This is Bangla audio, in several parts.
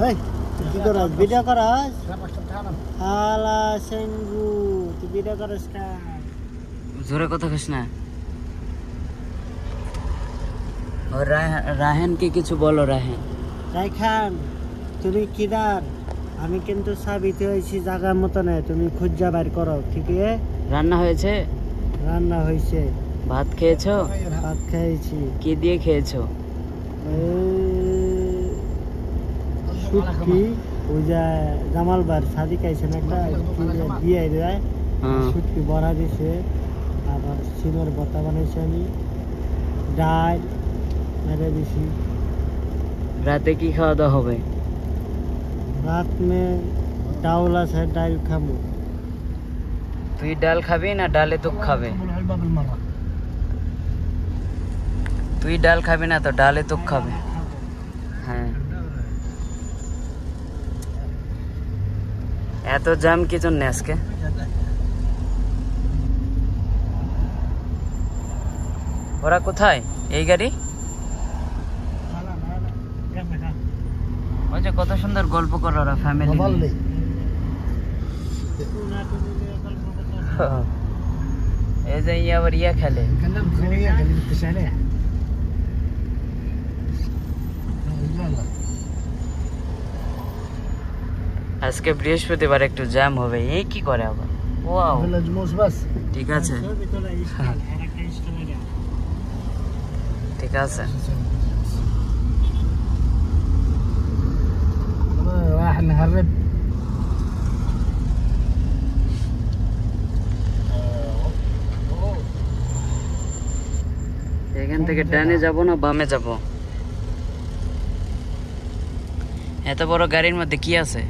এই কি করছ ভিডিও করছ হালা সেঙ্গু তুই ভিডিও করছ কা জোরে কথা কইস না और রাহেন কি কিছু বলো রাহেন রাইখান তুমি কিদার আমি কিন্তু সাবিত হইছি জায়গার মত না তুমি খুঁজা বাইর করো ঠিক আছে রান্না হয়েছে ভাত খেয়েছো ভাত খেয়েছি কি দিয়ে খেয়েছো শুটকি ওই যে জামালবার শাদি খাইছেন একটা দিয়ে দেয় শুটকি বড়া দিছে আবার সিমের ভর্তা বানাইছি আমি ডাল মেরে দিছি রাতে কি খাওয়া দাওয়া হবে রাত में डाल আছে ডাল খাবো তুই ডাল খাবি না ডালে তো খাবে তুই ডাল খাবি না তো ডালে তো খাবে হ্যাঁ এত জ্যাম কি জন্য আজকে ওরা কোথায় এই গাড়ি ওই যে কত সুন্দর গল্প করে ওরা ফ্যামিলি এই যে আবার ইয়া খেলে আজকে বৃহস্পতিবার একটু জ্যাম হবে এই কি করে আবার ওয়াও ঠিক আছে ঠিক আছে راح نهرب এখান থেকে ডানে যাব না বামে যাব এত বড় গাড়ির মধ্যে কি আছে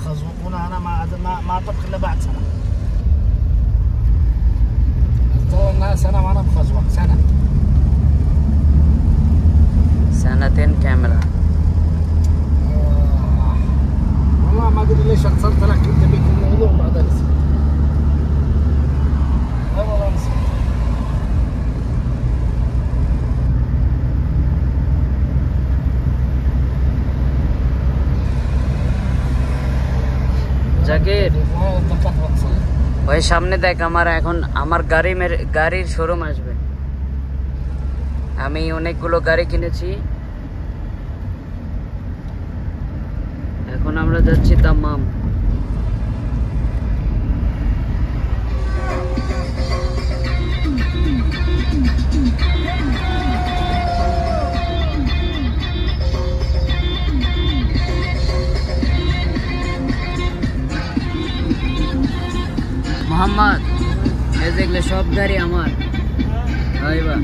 خزوقنا انا ما طبخ الا بعد سنه سنه وانا بخزوق سنتين كامله والله ما ادري ليش اتصلت لك انت بك الموضوع بعد الاسم والله نسيت জাকির ওই সামনে দেখ আমার এখন আমার গাড়ির শোরুম আসবে আমি অনেকগুলো গাড়ি কিনেছি এখন আমরা যাচ্ছি দাম্মাম মোহাম্মদ এই দেখলে সব গাড়ি আমার হইবা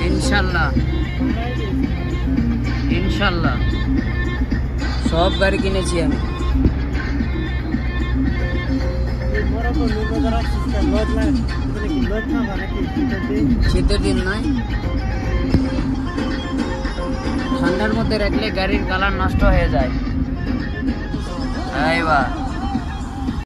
ইনশাল্লাহ ইনশাল্লাহ সব গাড়ি কিনেছি আমি শীতের দিন নয় ঠান্ডার মধ্যে রাখলে গাড়ির কালার নষ্ট হয়ে যায় হইবা